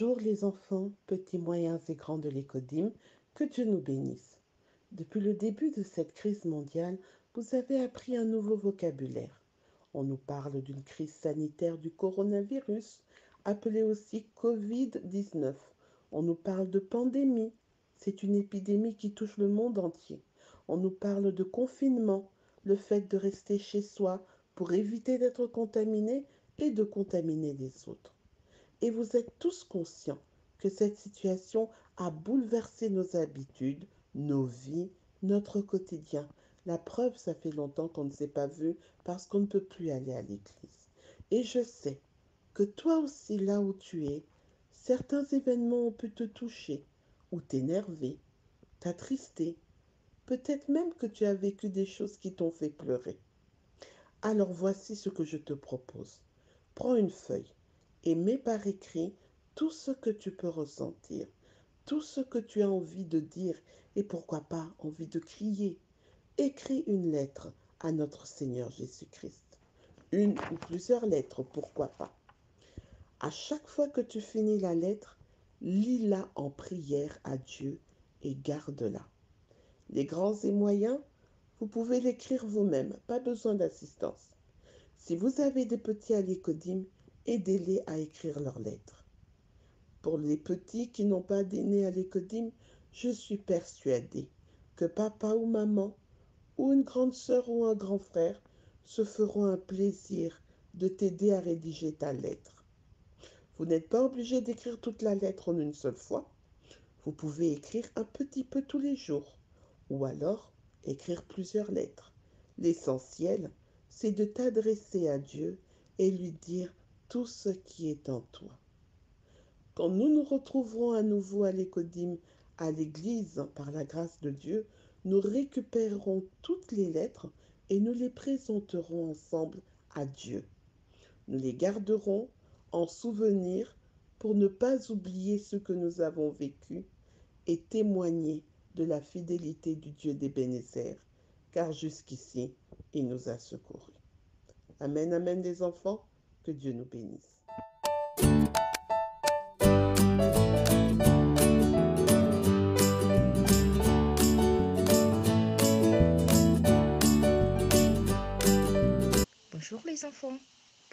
Bonjour les enfants, petits, moyens et grands de l'Écodim, que Dieu nous bénisse. Depuis le début de cette crise mondiale, vous avez appris un nouveau vocabulaire. On nous parle d'une crise sanitaire du coronavirus, appelée aussi Covid-19. On nous parle de pandémie, c'est une épidémie qui touche le monde entier. On nous parle de confinement, le fait de rester chez soi pour éviter d'être contaminé et de contaminer les autres. Et vous êtes tous conscients que cette situation a bouleversé nos habitudes, nos vies, notre quotidien. La preuve, ça fait longtemps qu'on ne s'est pas vu parce qu'on ne peut plus aller à l'église. Et je sais que toi aussi, là où tu es, certains événements ont pu te toucher ou t'énerver, t'attrister. Peut-être même que tu as vécu des choses qui t'ont fait pleurer. Alors voici ce que je te propose. Prends une feuille et mets par écrit tout ce que tu peux ressentir, tout ce que tu as envie de dire et pourquoi pas envie de crier. Écris une lettre à notre Seigneur Jésus-Christ. Une ou plusieurs lettres, pourquoi pas. À chaque fois que tu finis la lettre, lis-la en prière à Dieu et garde-la. Les grands et moyens, vous pouvez l'écrire vous-même, pas besoin d'assistance. Si vous avez des petits à l'écodim, aidez-les à écrire leurs lettres. Pour les petits qui n'ont pas d'aînés à l'écodim, je suis persuadée que papa ou maman, ou une grande sœur ou un grand frère, se feront un plaisir de t'aider à rédiger ta lettre. Vous n'êtes pas obligé d'écrire toute la lettre en une seule fois. Vous pouvez écrire un petit peu tous les jours, ou alors écrire plusieurs lettres. L'essentiel, c'est de t'adresser à Dieu et lui dire tout ce qui est en toi. Quand nous nous retrouverons à nouveau à l'Écodim, à l'Église, par la grâce de Dieu, nous récupérerons toutes les lettres et nous les présenterons ensemble à Dieu. Nous les garderons en souvenir pour ne pas oublier ce que nous avons vécu et témoigner de la fidélité du Dieu d'Ébenezer, car jusqu'ici, il nous a secourus. Amen, amen les enfants, que Dieu nous bénisse. Bonjour les enfants,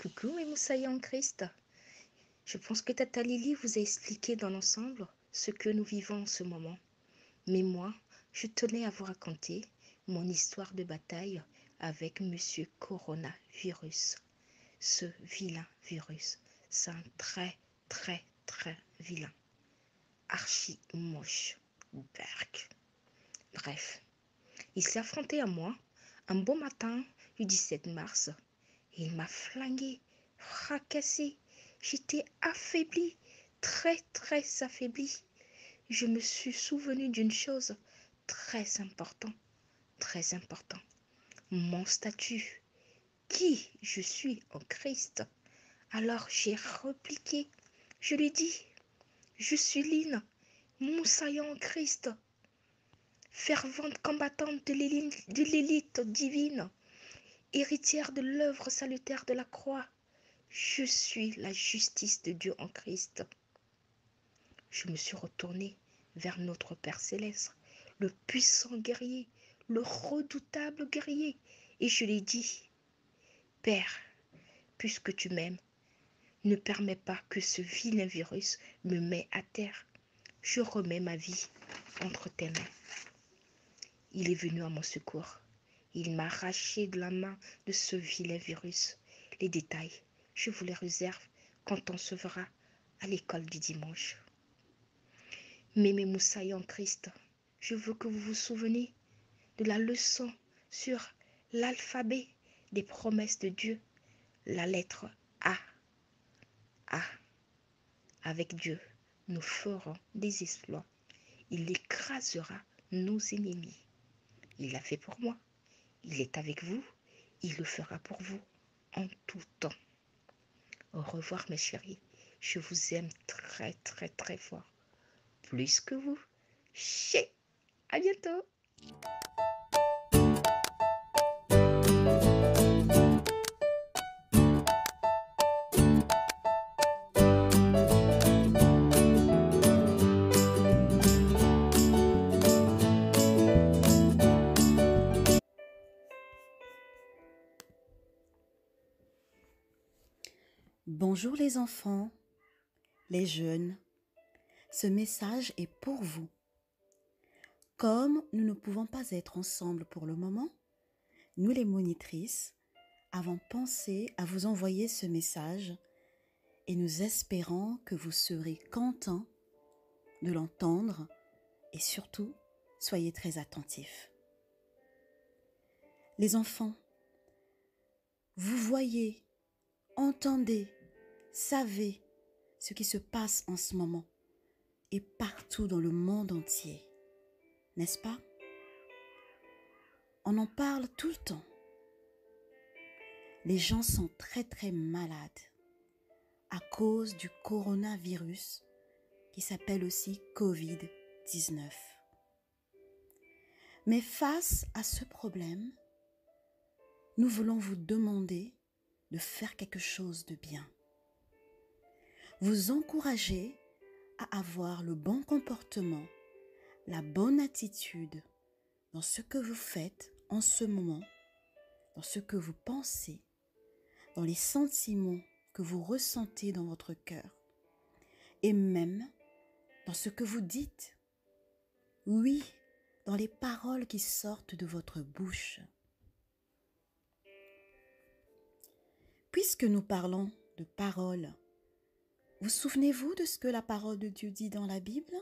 coucou mes moussaillons en Christ. Je pense que Tata Lily vous a expliqué dans l'ensemble ce que nous vivons en ce moment. Mais moi, je tenais à vous raconter mon histoire de bataille avec Monsieur Coronavirus. Ce vilain virus, c'est un très vilain. Archi moche. Berk. Bref, il s'est affronté à moi un beau matin du 17 mars. Il m'a flingué, fracassé. J'étais affaiblie, très affaiblie. Je me suis souvenu d'une chose très importante, mon statut, qui je suis en Christ. Alors j'ai repliqué, je lui dis, je suis Line, moussaillant en Christ, fervente combattante de l'élite divine, héritière de l'œuvre salutaire de la croix. Je suis la justice de Dieu en Christ. Je me suis retournée vers notre Père céleste, le puissant guerrier, le redoutable guerrier, et je lui ai dit, Père, puisque tu m'aimes, ne permets pas que ce vilain virus me mette à terre. Je remets ma vie entre tes mains. Il est venu à mon secours. Il m'a arraché de la main de ce vilain virus. Les détails, je vous les réserve quand on se verra à l'école du dimanche. Mais mes moussailles en Christ, je veux que vous vous souveniez de la leçon sur l'alphabet des promesses de Dieu, la lettre A. A. Avec Dieu, nous ferons des exploits. Il écrasera nos ennemis. Il l'a fait pour moi. Il est avec vous. Il le fera pour vous en tout temps. Au revoir mes chéris. Je vous aime très fort. Plus que vous. Chez. À bientôt. Bonjour les enfants, les jeunes, ce message est pour vous. Comme nous ne pouvons pas être ensemble pour le moment, nous les monitrices avons pensé à vous envoyer ce message et nous espérons que vous serez contents de l'entendre et surtout, soyez très attentifs. Les enfants, vous voyez, entendez, savez ce qui se passe en ce moment et partout dans le monde entier, n'est-ce pas? On en parle tout le temps. Les gens sont très malades à cause du coronavirus qui s'appelle aussi Covid-19. Mais face à ce problème, nous voulons vous demander de faire quelque chose de bien. Vous encourager à avoir le bon comportement, la bonne attitude dans ce que vous faites en ce moment, dans ce que vous pensez, dans les sentiments que vous ressentez dans votre cœur et même dans ce que vous dites. Oui, dans les paroles qui sortent de votre bouche. Puisque nous parlons de paroles, vous souvenez-vous de ce que la parole de Dieu dit dans la Bible,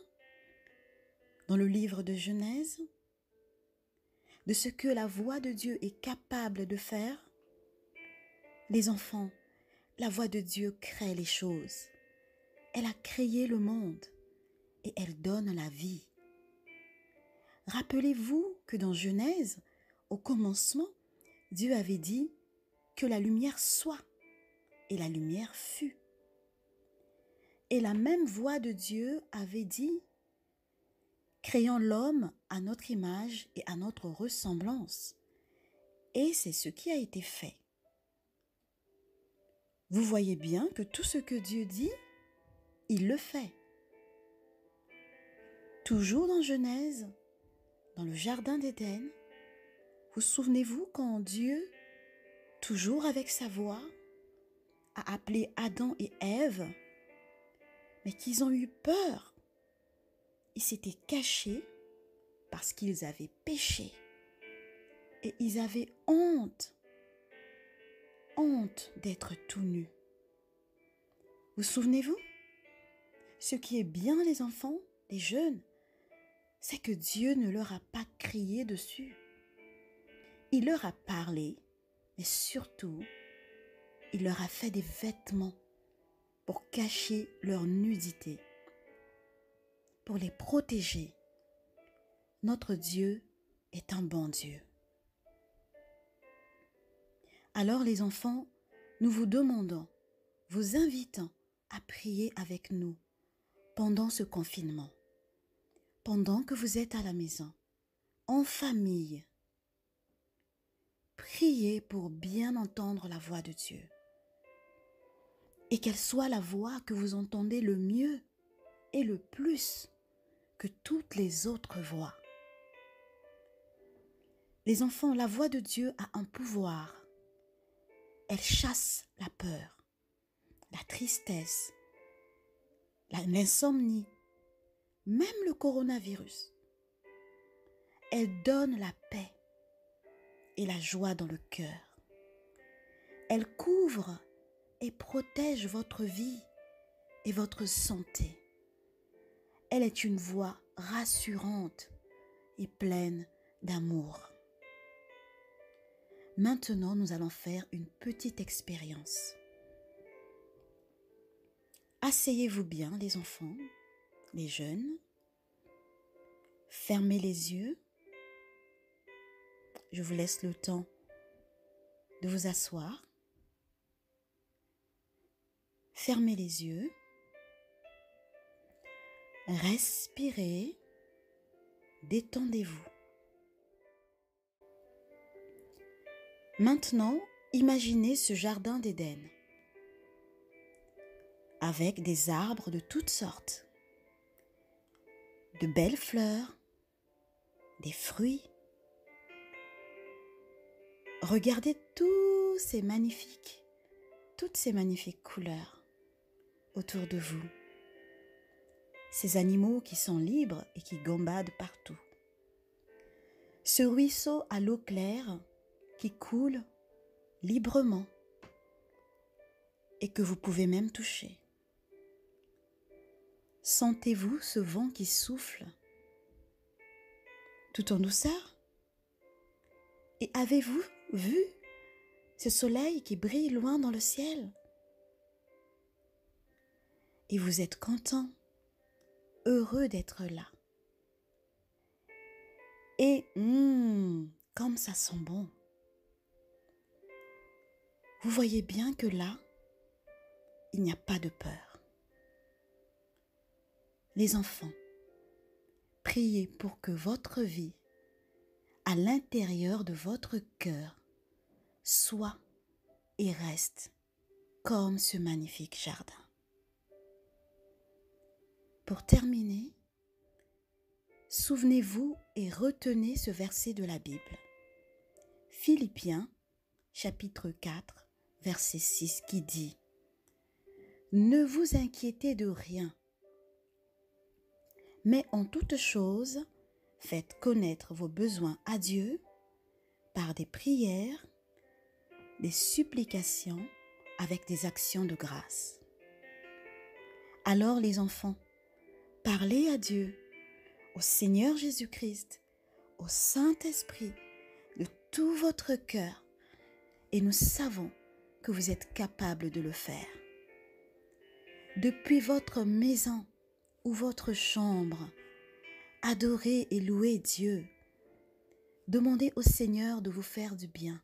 dans le livre de Genèse, de ce que la voix de Dieu est capable de faire? Les enfants, la voix de Dieu crée les choses. Elle a créé le monde et elle donne la vie. Rappelez-vous que dans Genèse, au commencement, Dieu avait dit que la lumière soit et la lumière fut. Et la même voix de Dieu avait dit « Créons l'homme à notre image et à notre ressemblance ». Et c'est ce qui a été fait. Vous voyez bien que tout ce que Dieu dit, il le fait. Toujours dans Genèse, dans le jardin d'Éden, vous souvenez-vous quand Dieu, toujours avec sa voix, a appelé Adam et Ève, mais qu'ils ont eu peur. Ils s'étaient cachés parce qu'ils avaient péché. Et ils avaient honte d'être tout nus. Vous souvenez-vous? Ce qui est bien, les enfants, les jeunes, c'est que Dieu ne leur a pas crié dessus. Il leur a parlé, mais surtout, il leur a fait des vêtements pour cacher leur nudité, pour les protéger. Notre Dieu est un bon Dieu. Alors les enfants, nous vous demandons, vous invitons à prier avec nous pendant ce confinement, pendant que vous êtes à la maison, en famille. Priez pour bien entendre la voix de Dieu et qu'elle soit la voix que vous entendez le mieux et le plus que toutes les autres voix. Les enfants, la voix de Dieu a un pouvoir. Elle chasse la peur, la tristesse, l'insomnie, même le coronavirus. Elle donne la paix et la joie dans le cœur. Elle couvre et protège votre vie et votre santé. Elle est une voix rassurante et pleine d'amour. Maintenant, nous allons faire une petite expérience. Asseyez-vous bien, les enfants, les jeunes. Fermez les yeux. Je vous laisse le temps de vous asseoir. Fermez les yeux. Respirez. Détendez-vous. Maintenant, imaginez ce jardin d'Éden avec des arbres de toutes sortes, de belles fleurs, des fruits. Regardez tous ces magnifiques toutes ces magnifiques couleurs autour de vous. Ces animaux qui sont libres et qui gambadent partout. Ce ruisseau à l'eau claire qui coule librement et que vous pouvez même toucher. Sentez-vous ce vent qui souffle tout en douceur? Et avez-vous vu ce soleil qui brille loin dans le ciel? Et vous êtes content, heureux d'être là. Et comme ça sent bon. Vous voyez bien que là, il n'y a pas de peur. Les enfants, priez pour que votre vie, à l'intérieur de votre cœur, soit et reste comme ce magnifique jardin. Pour terminer, souvenez-vous et retenez ce verset de la Bible. Philippiens, chapitre 4, verset 6, qui dit « Ne vous inquiétez de rien, mais en toute chose, faites connaître vos besoins à Dieu par des prières, des supplications avec des actions de grâce. » Alors les enfants, parlez à Dieu, au Seigneur Jésus-Christ, au Saint-Esprit, de tout votre cœur, et nous savons que vous êtes capables de le faire. Depuis votre maison ou votre chambre, adorez et louez Dieu. Demandez au Seigneur de vous faire du bien,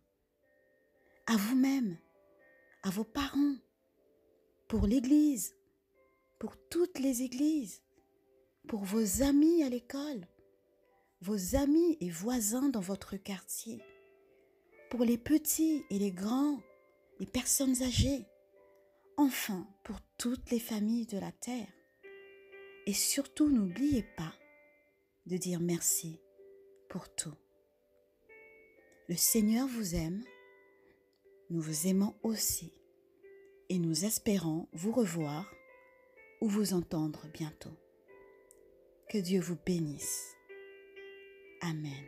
à vous-même, à vos parents, pour l'Église, pour toutes les églises, pour vos amis à l'école, vos amis et voisins dans votre quartier, pour les petits et les grands, les personnes âgées, enfin pour toutes les familles de la terre. Et surtout, n'oubliez pas de dire merci pour tout. Le Seigneur vous aime, nous vous aimons aussi, et nous espérons vous revoir ou vous entendre bientôt. Que Dieu vous bénisse. Amen.